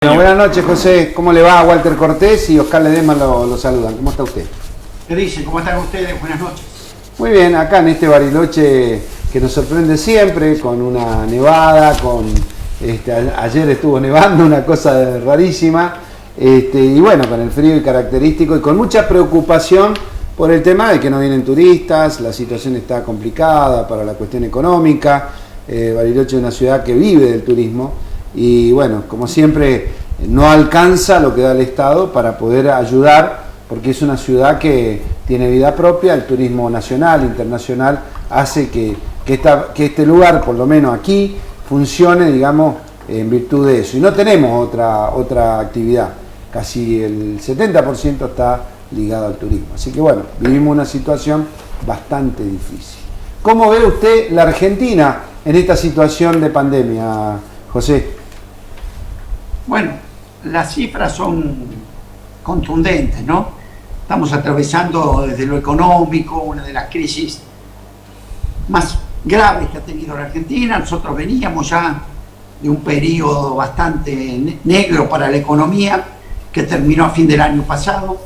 Bueno, buenas noches, José. ¿Cómo le va? Walter Cortés y Oscar Ledesma lo saludan. ¿Cómo está usted? ¿Qué dicen? ¿Cómo están ustedes? Buenas noches. Muy bien, acá en este Bariloche que nos sorprende siempre, con una nevada, ayer estuvo nevando, una cosa rarísima, y bueno, con el frío y característico y con mucha preocupación por el tema de que no vienen turistas, la situación está complicada para la cuestión económica. Bariloche es una ciudad que vive del turismo y bueno, como siempre no alcanza lo que da el Estado para poder ayudar, porque es una ciudad que tiene vida propia. El turismo nacional, internacional, hace que este lugar, por lo menos aquí, funcione, digamos, en virtud de eso. Y no tenemos otra actividad. Casi el 70% está ligado al turismo. Así que bueno, vivimos una situación bastante difícil. ¿Cómo ve usted la Argentina en esta situación de pandemia, José? Bueno, las cifras son contundentes, ¿no? Estamos atravesando desde lo económico una de las crisis más graves que ha tenido la Argentina. Nosotros veníamos ya de un periodo bastante negro para la economía que terminó a fin del año pasado,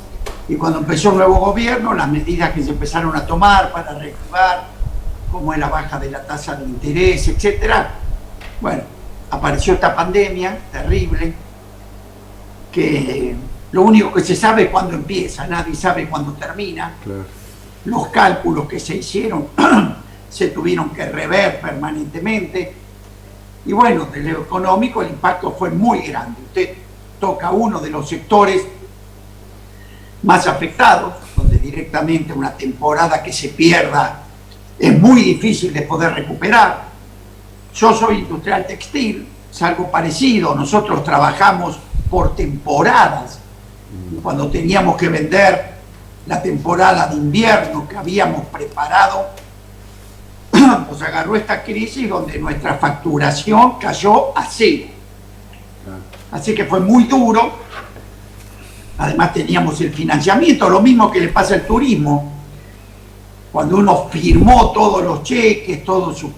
y cuando empezó el nuevo gobierno, las medidas que se empezaron a tomar para reactivar, como es la baja de la tasa de interés, etcétera, bueno, apareció esta pandemia terrible, que lo único que se sabe es cuándo empieza, nadie sabe cuándo termina. Claro. Los cálculos que se hicieron se tuvieron que rever permanentemente. Y bueno, desde lo económico el impacto fue muy grande. Usted toca uno de los sectores más afectados, donde directamente una temporada que se pierda es muy difícil de poder recuperar. Yo soy industrial textil, es algo parecido. Nosotros trabajamos por temporadas. Cuando teníamos que vender la temporada de invierno que habíamos preparado, nos agarró esta crisis donde nuestra facturación cayó a cero. Así que fue muy duro. Además teníamos el financiamiento, lo mismo que le pasa al turismo. Cuando uno firmó todos los cheques, todos sus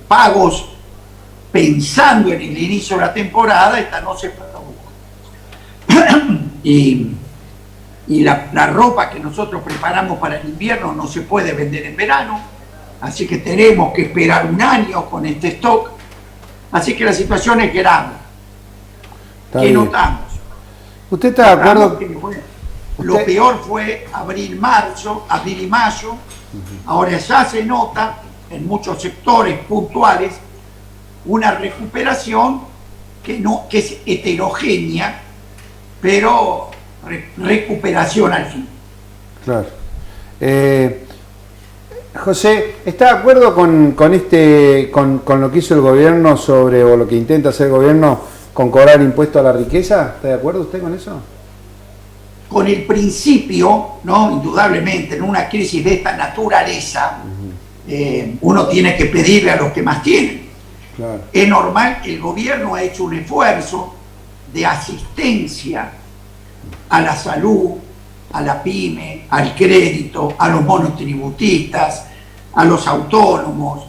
pagos, pensando en el inicio de la temporada, esta no se produjo. y la ropa que nosotros preparamos para el invierno no se puede vender en verano, así que tenemos que esperar un año con este stock. Así que la situación es grave. ¿Qué notamos? ¿Usted está de acuerdo? Lo peor fue abril y mayo. Ahora ya se nota en muchos sectores puntuales una recuperación que es heterogénea, pero recuperación al fin. Claro. José, ¿está de acuerdo con lo que hizo el gobierno o lo que intenta hacer el gobierno con cobrar impuesto a la riqueza? ¿Está de acuerdo usted con eso? Con el principio, ¿no? Indudablemente, en una crisis de esta naturaleza, uno tiene que pedirle a los que más tienen. Claro. Es normal que el gobierno ha hecho un esfuerzo de asistencia a la salud, a la pyme, al crédito, a los monotributistas, a los autónomos,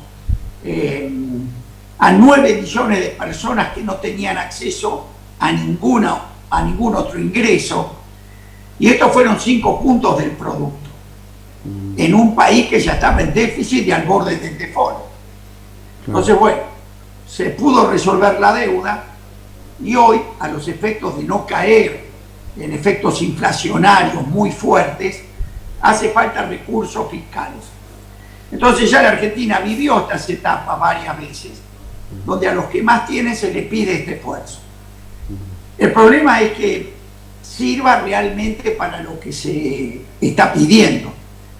a 9 millones de personas que no tenían acceso a ningún otro ingreso. Y estos fueron 5 puntos del producto, en un país que ya estaba en déficit y al borde del default. Entonces, bueno, se pudo resolver la deuda, y hoy, a los efectos de no caer en efectos inflacionarios muy fuertes, hace falta recursos fiscales. Entonces ya la Argentina vivió estas etapas varias veces, donde a los que más tienen se les pide este esfuerzo. El problema es que sirva realmente para lo que se está pidiendo,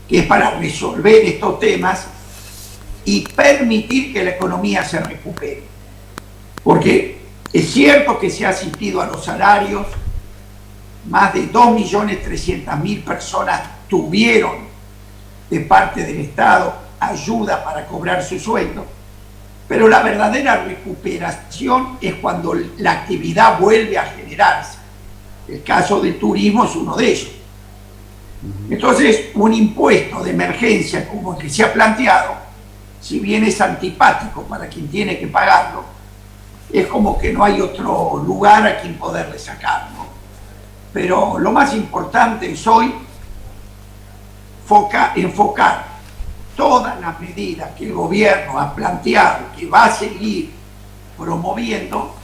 que es para resolver estos temas y permitir que la economía se recupere. Porque es cierto que se ha asistido a los salarios, más de 2.300.000 personas tuvieron de parte del Estado ayuda para cobrar su sueldo, pero la verdadera recuperación es cuando la actividad vuelve a generarse. El caso del turismo es uno de ellos. Entonces, un impuesto de emergencia como el que se ha planteado, si bien es antipático para quien tiene que pagarlo, es como que no hay otro lugar a quien poderle sacar, ¿no? Pero lo más importante es hoy enfocar todas las medidas que el gobierno ha planteado, que va a seguir promoviendo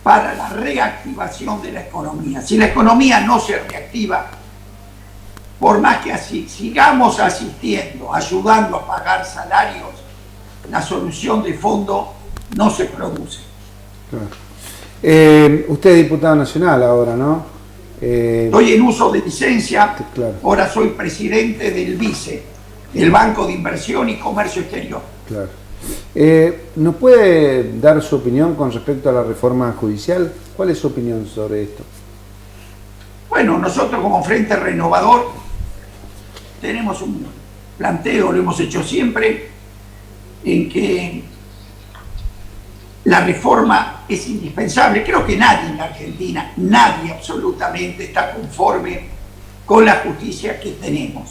para la reactivación de la economía. Si la economía no se reactiva, por más que así sigamos asistiendo, ayudando a pagar salarios, la solución de fondo no se produce. Claro. Usted es diputado nacional ahora, ¿no? Estoy en uso de licencia, claro. Ahora soy presidente del BICE, el Banco de Inversión y Comercio Exterior. Claro. ¿Nos puede dar su opinión con respecto a la reforma judicial? ¿Cuál es su opinión sobre esto? Bueno, nosotros como Frente Renovador tenemos un planteo, lo hemos hecho siempre, en que la reforma es indispensable. Creo que nadie en la Argentina, nadie absolutamente está conforme con la justicia que tenemos.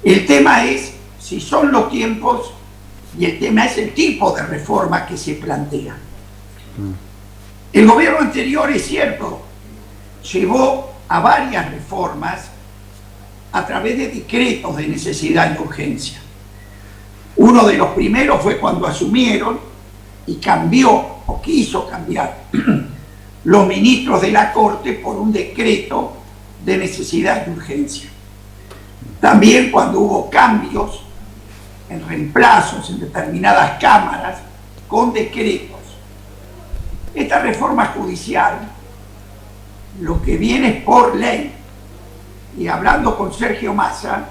El tema es si son los tiempos y el tema es el tipo de reforma que se plantea. El gobierno anterior, es cierto, llevó a varias reformas a través de decretos de necesidad y urgencia. Uno de los primeros fue cuando asumieron y cambió o quiso cambiar los ministros de la Corte por un decreto de necesidad y urgencia. También cuando hubo cambios en reemplazos en determinadas cámaras con decretos. Esta reforma judicial lo que viene es por ley. Y hablando con Sergio Massa,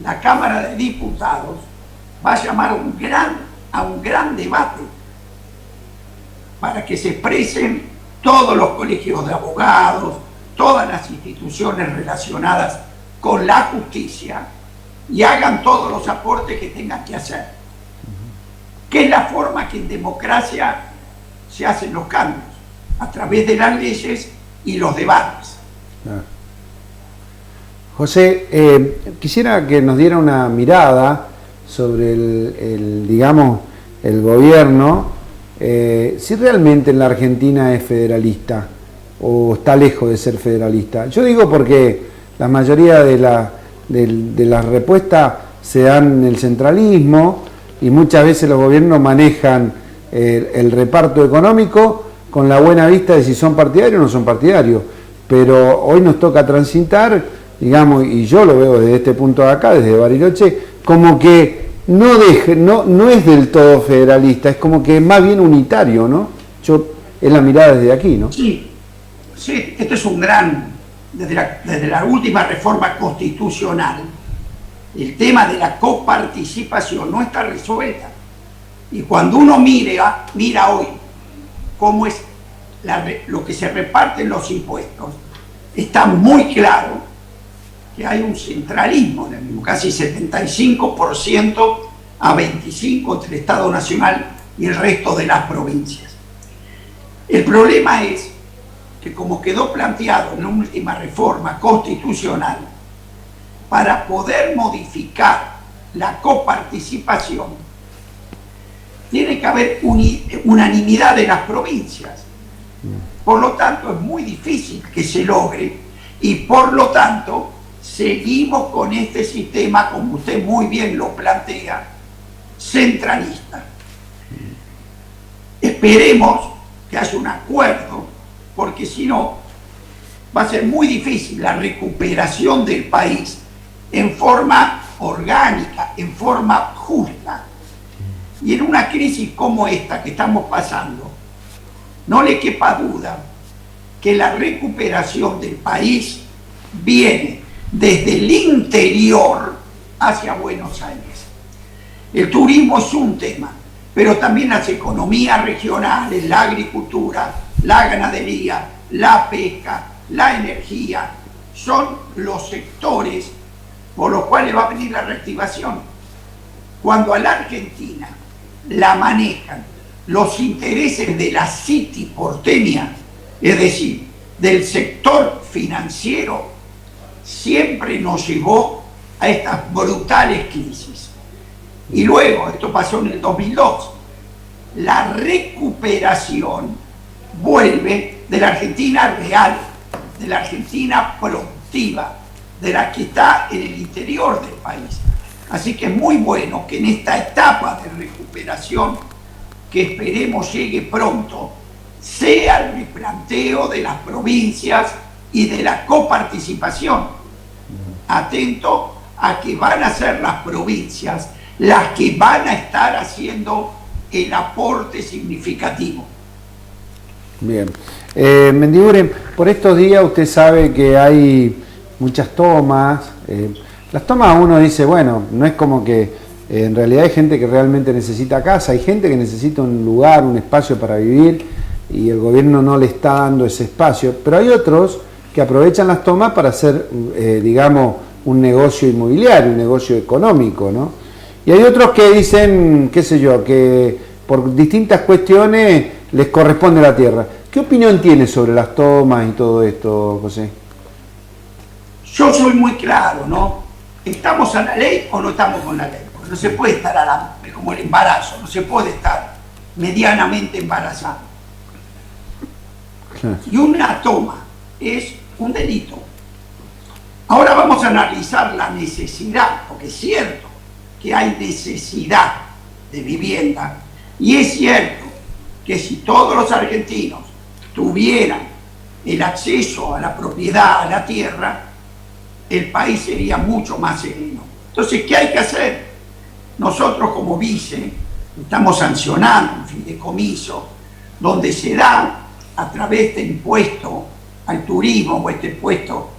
la Cámara de Diputados va a llamar a un gran debate para que se expresen todos los colegios de abogados, todas las instituciones relacionadas con la justicia y hagan todos los aportes que tengan que hacer. Que es la forma que en democracia se hacen los cambios, a través de las leyes y los debates. José, quisiera que nos diera una mirada sobre digamos, el gobierno, si realmente en la Argentina es federalista o está lejos de ser federalista. Yo digo porque la mayoría de las respuestas se dan en el centralismo y muchas veces los gobiernos manejan el reparto económico con la buena vista de si son partidarios o no son partidarios. Pero hoy nos toca transitar, digamos, y yo lo veo desde este punto de acá, desde Bariloche, como que no es del todo federalista, es como que es más bien unitario, ¿no? Es la mirada desde aquí, ¿no? Sí, esto es un gran, desde la última reforma constitucional, el tema de la coparticipación no está resuelta. Y cuando uno mira hoy cómo es lo que se reparten los impuestos, está muy claro que hay un centralismo, casi 75% a 25% entre el Estado Nacional y el resto de las provincias. El problema es que, como quedó planteado en la última reforma constitucional, para poder modificar la coparticipación, tiene que haber unanimidad de las provincias. Por lo tanto, es muy difícil que se logre y por lo tanto seguimos con este sistema, como usted muy bien lo plantea, centralista. Esperemos que haya un acuerdo, porque si no, va a ser muy difícil la recuperación del país en forma orgánica, en forma justa. Y en una crisis como esta que estamos pasando, no le quepa duda que la recuperación del país viene desde el interior hacia Buenos Aires. El turismo es un tema, pero también las economías regionales, la agricultura, la ganadería, la pesca, la energía, son los sectores por los cuales va a venir la reactivación. Cuando a la Argentina la manejan los intereses de la City porteña, es decir, del sector financiero, siempre nos llevó a estas brutales crisis. Y luego, esto pasó en el 2002, la recuperación vuelve de la Argentina real, de la Argentina productiva, de la que está en el interior del país. Así que es muy bueno que en esta etapa de recuperación, que esperemos llegue pronto, sea el replanteo de las provincias y de la coparticipación. Atento a que van a ser las provincias las que van a estar haciendo el aporte significativo. Bien. Mendiguren, por estos días usted sabe que hay muchas tomas. Las tomas uno dice, bueno, no es como que en realidad hay gente que realmente necesita casa, hay gente que necesita un lugar, un espacio para vivir y el gobierno no le está dando ese espacio, pero hay otros que aprovechan las tomas para hacer, digamos, un negocio inmobiliario, un negocio económico, ¿no? Y hay otros que dicen, qué sé yo, que por distintas cuestiones les corresponde la tierra. ¿Qué opinión tiene sobre las tomas y todo esto, José? Yo soy muy claro, ¿no? ¿Estamos a la ley o no estamos con la ley? Porque no se puede estar como el embarazo, no se puede estar medianamente embarazado. Claro. Y una toma es un delito. Ahora vamos a analizar la necesidad, porque es cierto que hay necesidad de vivienda, y es cierto que si todos los argentinos tuvieran el acceso a la propiedad, a la tierra, el país sería mucho más sereno. Entonces, ¿qué hay que hacer? Nosotros como vice estamos sancionando un fideicomiso donde se da a través de impuesto al turismo o este impuesto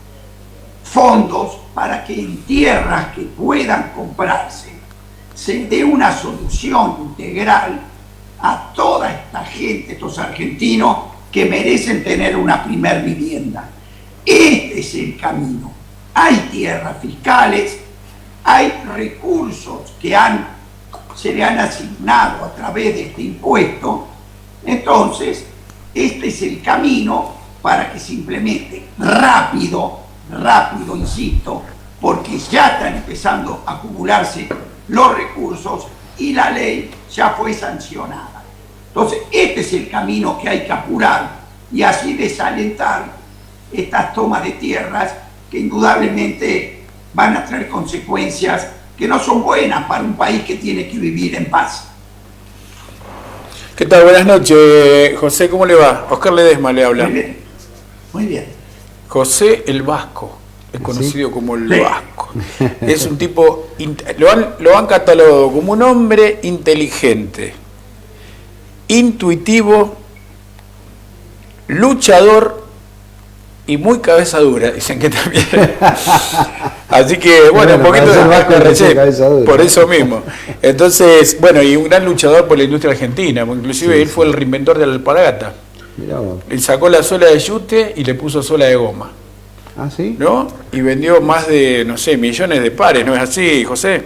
fondos para que en tierras que puedan comprarse se dé una solución integral a toda esta gente, estos argentinos que merecen tener una primer vivienda. Este es el camino. Hay tierras fiscales, hay recursos que se le han asignado a través de este impuesto. Entonces, este es el camino para que se implemente rápido, insisto, porque ya están empezando a acumularse los recursos y la ley ya fue sancionada. Entonces, este es el camino que hay que apurar y así desalentar estas tomas de tierras que indudablemente van a traer consecuencias que no son buenas para un país que tiene que vivir en paz. ¿Qué tal? Buenas noches, José, ¿cómo le va? Oscar Ledesma le habla. Muy bien, muy bien. José el Vasco, es conocido como el Sí. Vasco. Es un tipo, lo han catalogado como un hombre inteligente, intuitivo, luchador y muy cabeza dura, dicen que también. Así que, bueno, un poquito de por eso mismo. Entonces, bueno, y un gran luchador por la industria argentina, inclusive él fue el reinventor de la alpargata. Mirá vos. Él sacó la suela de yute y le puso suela de goma, ¿Ah, sí? ¿no? Y vendió más de, no sé, millones de pares, ¿no es así, José?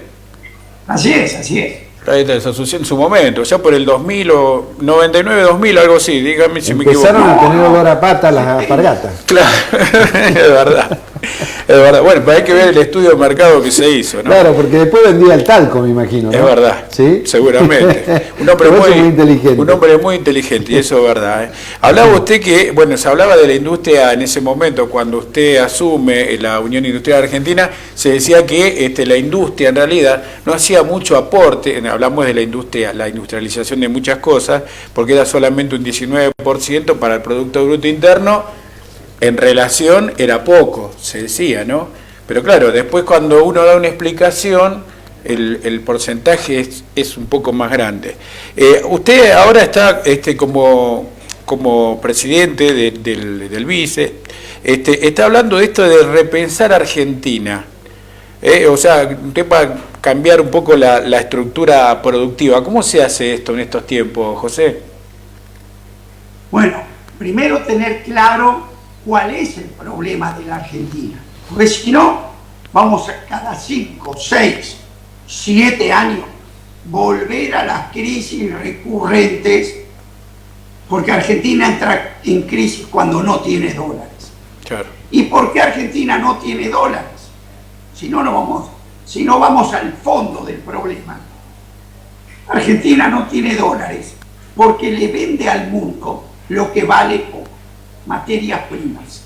Así es, así es. Ahí está, se asoció en su momento, ya por el 2000 o 99, 2000, algo así, dígame si me equivoco. Empezaron a tener olor a pata las alpargatas. Claro, es verdad. Es verdad. Bueno, pero hay que ver el estudio de mercado que se hizo, ¿no? Claro, porque después vendía el talco, me imagino, ¿no? Es verdad, ¿Sí? Seguramente. Un hombre Por eso muy inteligente. Un hombre muy inteligente, y eso es verdad. ¿Eh? Hablaba usted que, bueno, se hablaba de la industria en ese momento, cuando usted asume la Unión Industrial Argentina, se decía que la industria en realidad no hacía mucho aporte, hablamos de la industria, la industrialización de muchas cosas, porque era solamente un 19% para el Producto Bruto Interno. En relación era poco, se decía, ¿no? Pero claro, después cuando uno da una explicación, el porcentaje es un poco más grande. Usted ahora está como presidente del vice, está hablando de esto de repensar Argentina. O sea, usted va a cambiar un poco la estructura productiva. ¿Cómo se hace esto en estos tiempos, José? Bueno, primero tener claro cuál es el problema de la Argentina. Porque si no, vamos a cada 5, 6, 7 años volver a las crisis recurrentes, porque Argentina entra en crisis cuando no tiene dólares. Claro. ¿Y por qué Argentina no tiene dólares? Si no vamos al fondo del problema. Argentina no tiene dólares porque le vende al mundo lo que vale poco, materias primas,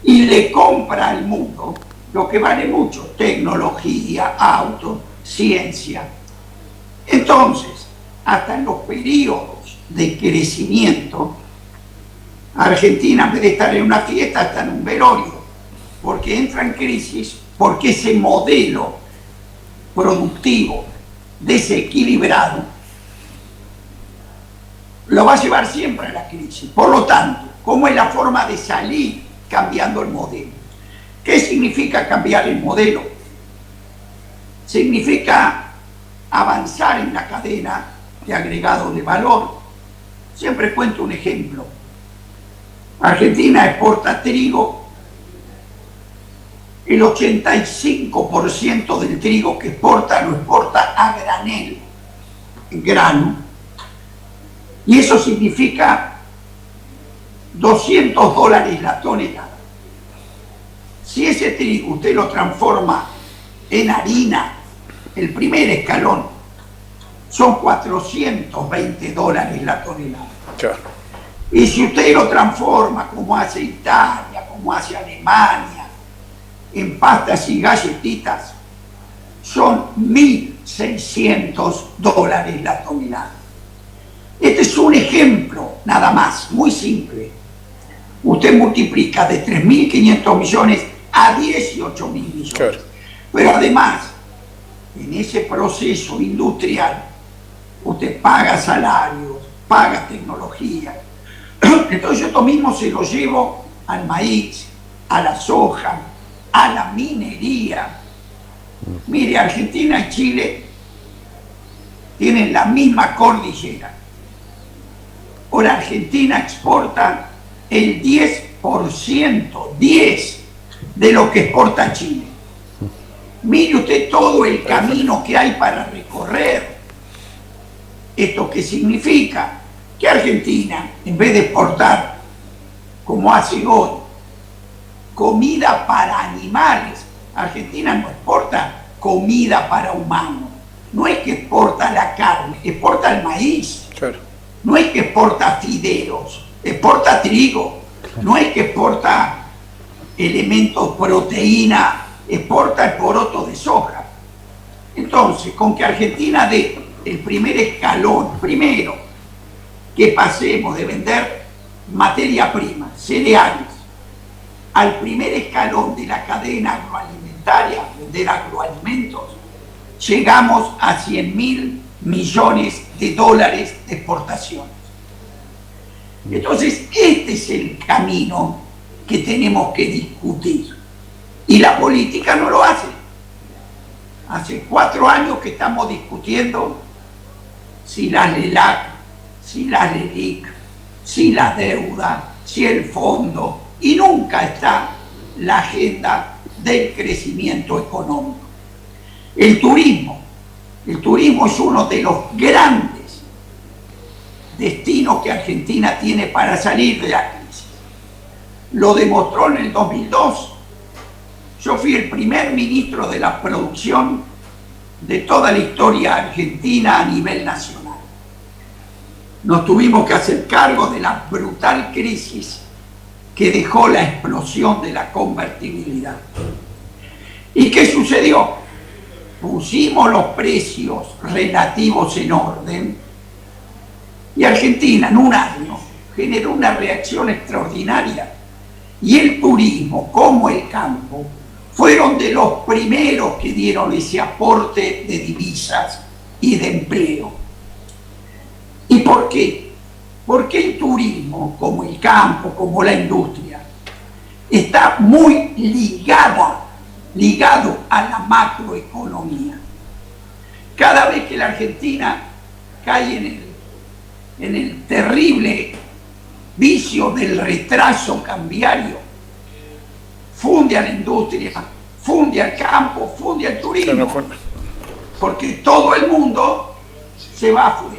y le compra al mundo lo que vale mucho, tecnología, auto, ciencia. Entonces, hasta en los periodos de crecimiento, Argentina, en vez de estar en una fiesta, está en un velorio, porque entra en crisis, porque ese modelo productivo desequilibrado lo va a llevar siempre a la crisis. Por lo tanto, ¿cómo es la forma de salir cambiando el modelo? ¿Qué significa cambiar el modelo? Significa avanzar en la cadena de agregado de valor. Siempre cuento un ejemplo. Argentina exporta trigo. El 85% del trigo que exporta lo exporta a granel, en grano. Y eso significa $200 la tonelada. Si ese trigo usted lo transforma en harina, el primer escalón, son $420 la tonelada. Claro. Y si usted lo transforma, como hace Italia, como hace Alemania, en pastas y galletitas, son $1.600 la tonelada. Este es un ejemplo, nada más, muy simple. Usted multiplica de 3.500 millones a 18.000 millones. Claro. Pero además, en ese proceso industrial, usted paga salarios, paga tecnología. Entonces yo esto mismo se lo llevo al maíz, a la soja, a la minería. Mire, Argentina y Chile tienen la misma cordillera. Ahora Argentina exporta el 10% de lo que exporta Chile. Mire usted todo el camino que hay para recorrer. ¿Esto qué significa? Que Argentina, en vez de exportar, como hace hoy, comida para animales, Argentina no exporta comida para humanos. No es que exporta la carne, exporta el maíz. Claro. No es que exporta fideos, exporta trigo. No es que exporta elementos proteína, exporta el poroto de soja. Entonces, con que Argentina dé el primer escalón, primero, que pasemos de vender materia prima, cereales, al primer escalón de la cadena agroalimentaria, vender agroalimentos, llegamos a 100.000 millones de dólares de exportaciones. Entonces, este es el camino que tenemos que discutir. Y la política no lo hace. Hace 4 años que estamos discutiendo si la LELAC, si la LELIC, si la deuda, si el fondo, y nunca está la agenda del crecimiento económico. El turismo es uno de los grandes destinos que Argentina tiene para salir de la crisis. Lo demostró en el 2002. Yo fui el primer ministro de la producción de toda la historia argentina a nivel nacional. Nos tuvimos que hacer cargo de la brutal crisis que dejó la explosión de la convertibilidad. ¿Y qué sucedió? Pusimos los precios relativos en orden y Argentina en un año generó una reacción extraordinaria. Y el turismo, como el campo, fueron de los primeros que dieron ese aporte de divisas y de empleo. ¿Y por qué? Porque el turismo, como el campo, como la industria, está muy ligado a la macroeconomía. Cada vez que la Argentina cae en el terrible vicio del retraso cambiario, funde a la industria, funde al campo, funde al turismo, porque todo el mundo se va afuera.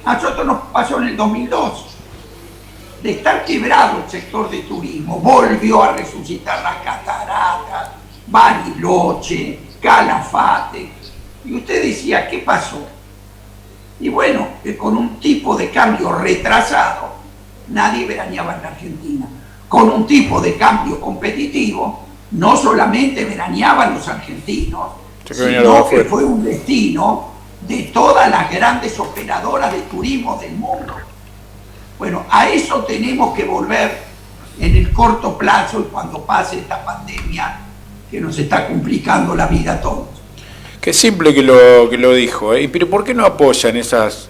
A nosotros nos pasó en el 2002. De estar quebrado el sector de turismo, volvió a resucitar las cataratas, Bariloche, Calafate. Y usted decía, ¿qué pasó? Y bueno, que con un tipo de cambio retrasado, nadie veraneaba en la Argentina. Con un tipo de cambio competitivo, no solamente veraneaban los argentinos, sino que fue un destino de todas las grandes operadoras de turismo del mundo. Bueno, a eso tenemos que volver en el corto plazo y cuando pase esta pandemia que nos está complicando la vida a todos. Qué simple que lo dijo, ¿eh? Pero ¿por qué no apoyan esas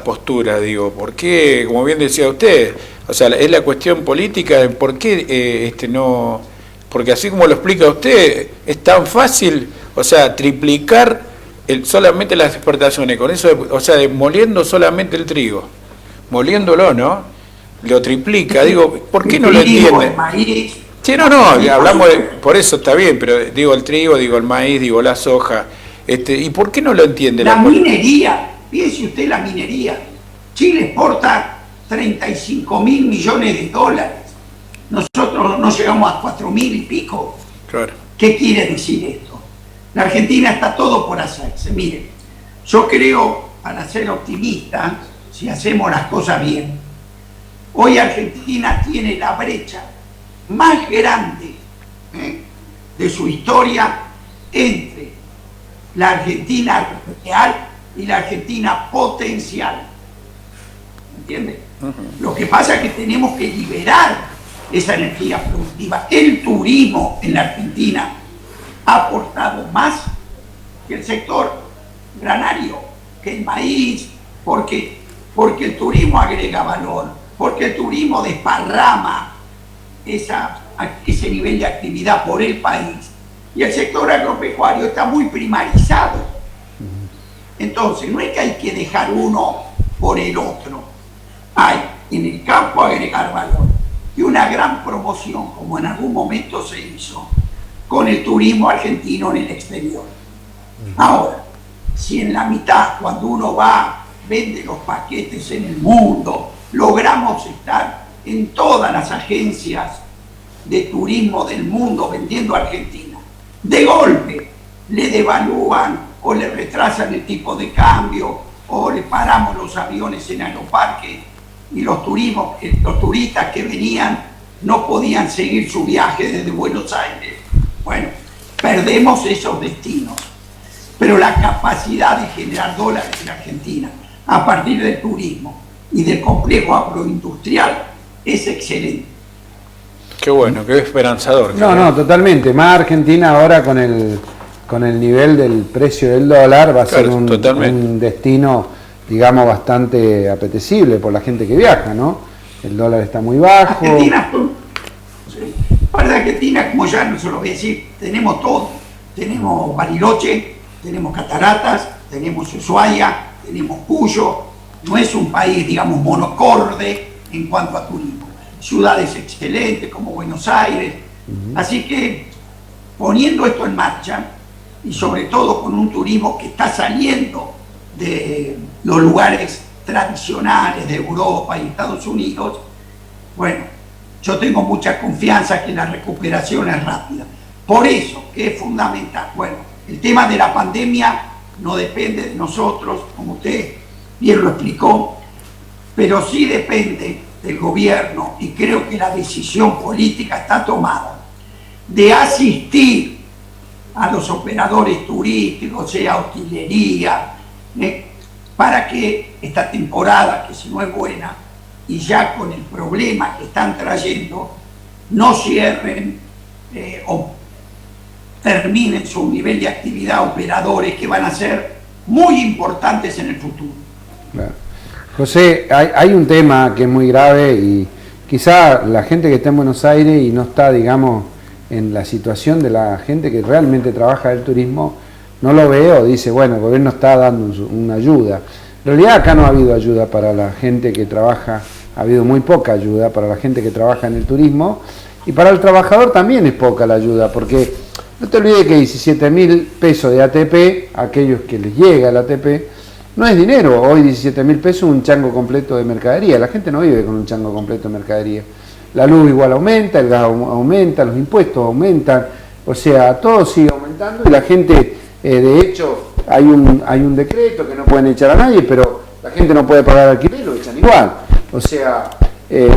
posturas? Digo, ¿por qué, como bien decía usted, o sea, es la cuestión política, ¿por qué no? Porque así como lo explica usted, es tan fácil, o sea, triplicar solamente las exportaciones, con eso, o sea, moliendo solamente el trigo, moliéndolo, ¿no? Lo triplica, digo, ¿por qué no lo entienden? Sí, no, hablamos por eso está bien, pero digo el trigo, digo el maíz, digo la soja, ¿y por qué no lo entiende? La minería, fíjese usted la minería. Chile exporta 35.000 millones de dólares. Nosotros no llegamos a 4.000 y pico. Claro. ¿Qué quiere decir esto? La Argentina está todo por hacerse. Mire, yo creo, para ser optimista, si hacemos las cosas bien, hoy Argentina tiene la brecha más grande de su historia entre la Argentina real y la Argentina potencial. ¿Entiende? Lo que pasa es que tenemos que liberar esa energía productiva. El turismo en la Argentina ha aportado más que el sector granario, que el maíz, porque el turismo agrega valor, porque el turismo desparrama ese nivel de actividad por el país. Y el sector agropecuario está muy primarizado. Entonces, no es que hay que dejar uno por el otro. Hay en el campo agregar valor. Y una gran promoción, como en algún momento se hizo, con el turismo argentino en el exterior. Ahora, si en la mitad, cuando uno va, vende los paquetes en el mundo, logramos estar en todas las agencias de turismo del mundo vendiendo a Argentina, de golpe le devalúan o le retrasan el tipo de cambio o le paramos los aviones en Aeroparque y los turistas que venían no podían seguir su viaje desde Buenos Aires. Bueno, perdemos esos destinos, pero la capacidad de generar dólares en Argentina a partir del turismo y del complejo agroindustrial es excelente. Qué bueno, qué esperanzador. No, totalmente. Más Argentina ahora con el nivel del precio del dólar va a ser un destino, digamos, bastante apetecible por la gente que viaja, ¿no? El dólar está muy bajo. Argentina, como ya no se lo voy a decir, tenemos todo. Tenemos Bariloche, tenemos Cataratas, tenemos Ushuaia, tenemos Cuyo. No es un país, digamos, monocorde en cuanto a turismo. Ciudades excelentes como Buenos Aires. Así que poniendo esto en marcha y sobre todo con un turismo que está saliendo de los lugares tradicionales de Europa y Estados Unidos, bueno, yo tengo mucha confianza que la recuperación es rápida. Por eso que es fundamental. Bueno, el tema de la pandemia no depende de nosotros, como usted bien lo explicó, pero sí depende del gobierno, y creo que la decisión política está tomada, de asistir a los operadores turísticos, sea hotelería, para que esta temporada, que si no es buena, y ya con el problema que están trayendo, no cierren o terminen su nivel de actividad operadores que van a ser muy importantes en el futuro. Claro. José, hay un tema que es muy grave y quizá la gente que está en Buenos Aires y no está, digamos, en la situación de la gente que realmente trabaja del turismo, no lo ve o dice, bueno, el gobierno está dando una ayuda. En realidad acá no ha habido ayuda para la gente que trabaja, ha habido muy poca ayuda para la gente que trabaja en el turismo, y para el trabajador también es poca la ayuda, porque no te olvides que 17.000 pesos de ATP, aquellos que les llega el ATP, no es dinero. Hoy 17.000 pesos un chango completo de mercadería. La gente no vive con un chango completo de mercadería. La luz igual aumenta, el gas aumenta, los impuestos aumentan, o sea, todo sigue aumentando y la gente, de hecho, hay un decreto que no pueden echar a nadie, pero la gente no puede pagar alquiler, lo echan igual. O sea,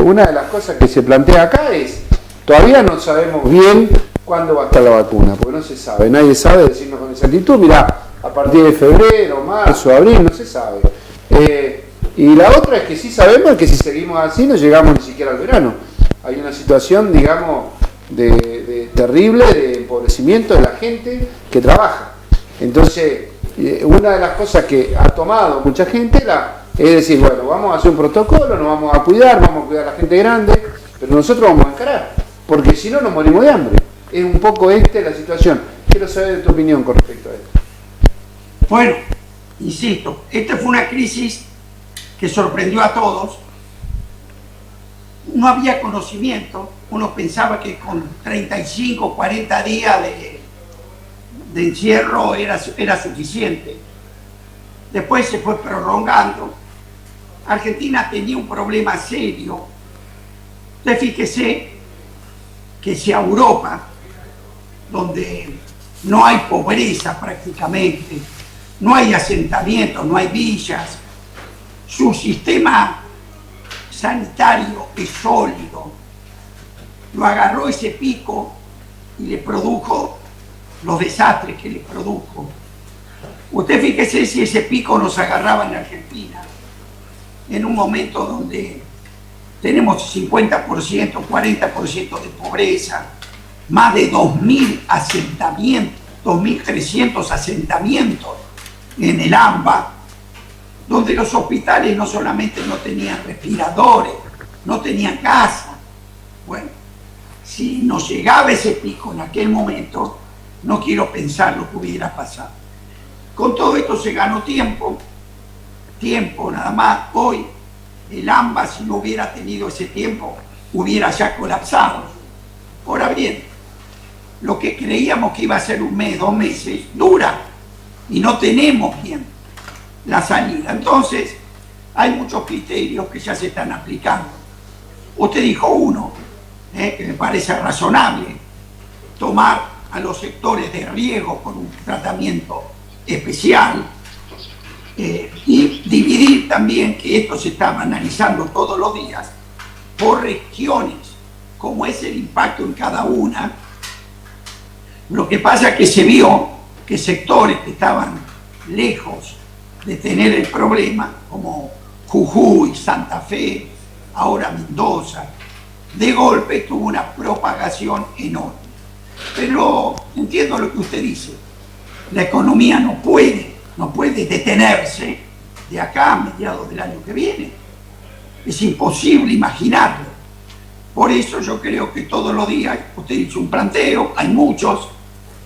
una de las cosas que se plantea acá es, todavía no sabemos bien cuándo va a estar la vacuna, porque no se sabe, nadie sabe decirnos con exactitud, mirá, a partir de febrero, marzo, abril, no se sabe. Y la otra es que sí sabemos que si seguimos así no llegamos ni siquiera al verano. Hay una situación, digamos, de terrible de empobrecimiento de la gente que trabaja. Entonces, una de las cosas que ha tomado mucha gente es decir, bueno, vamos a hacer un protocolo, nos vamos a cuidar a la gente grande, pero nosotros vamos a encarar, porque si no nos morimos de hambre. Es un poco la situación. Quiero saber de tu opinión con respecto a esto. Bueno, insisto, esta fue una crisis que sorprendió a todos. No había conocimiento, uno pensaba que con 35, 40 días de encierro era suficiente. Después se fue prolongando. Argentina tenía un problema serio. Entonces fíjese que si a Europa, donde no hay pobreza prácticamente, no hay asentamientos, no hay villas, su sistema sanitario es sólido, lo agarró ese pico y le produjo los desastres que le produjo. Usted fíjese si ese pico nos agarraba en Argentina, en un momento donde tenemos 50%, 40% de pobreza, más de 2.000 asentamientos, 2.300 asentamientos en el AMBA, donde los hospitales no solamente no tenían respiradores, no tenían casa. Bueno, si nos llegaba ese pico en aquel momento, no quiero pensar lo que hubiera pasado. Con todo esto se ganó tiempo nada más. Hoy el AMBA, si no hubiera tenido ese tiempo, hubiera ya colapsado. Ahora bien, lo que creíamos que iba a ser un mes, 2 meses, dura y no tenemos bien la salida. Entonces, hay muchos criterios que ya se están aplicando. Usted dijo uno, que me parece razonable, tomar a los sectores de riesgo con un tratamiento especial y dividir también, que esto se está analizando todos los días, por regiones, cómo es el impacto en cada una. Lo que pasa es que se vio que sectores que estaban lejos de tener el problema, como Jujuy, Santa Fe, ahora Mendoza, de golpe tuvo una propagación enorme. Pero entiendo lo que usted dice, la economía no puede detenerse de acá a mediados del año que viene. Es imposible imaginarlo. Por eso yo creo que todos los días, usted hizo un planteo, hay muchos,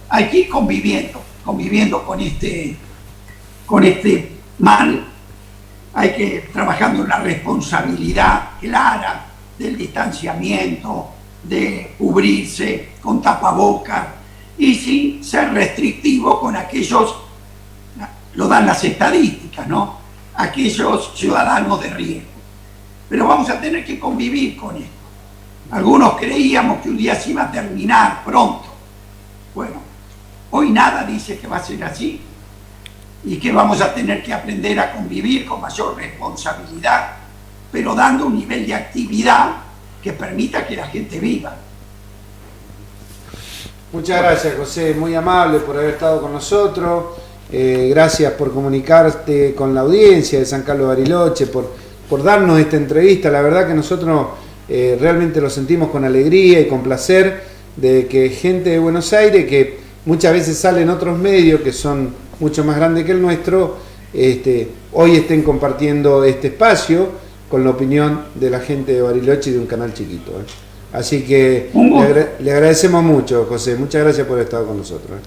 hay que ir conviviendo con este mal. Hay que ir trabajando en la responsabilidad clara del distanciamiento, de cubrirse con tapaboca y sin ser restrictivo con aquellos, lo dan las estadísticas, ¿no? Aquellos ciudadanos de riesgo. Pero vamos a tener que convivir con esto. Algunos creíamos que un día se iba a terminar pronto. Bueno, hoy nada dice que va a ser así y que vamos a tener que aprender a convivir con mayor responsabilidad, pero dando un nivel de actividad que permita que la gente viva. Muchas gracias, José, muy amable por haber estado con nosotros. Gracias por comunicarte con la audiencia de San Carlos de Bariloche, por darnos esta entrevista. La verdad que nosotros realmente lo sentimos con alegría y con placer de que gente de Buenos Aires, que muchas veces sale en otros medios que son mucho más grandes que el nuestro, hoy estén compartiendo este espacio con la opinión de la gente de Bariloche y de un canal chiquito. Así que le agradecemos mucho, José. Muchas gracias por haber estado con nosotros.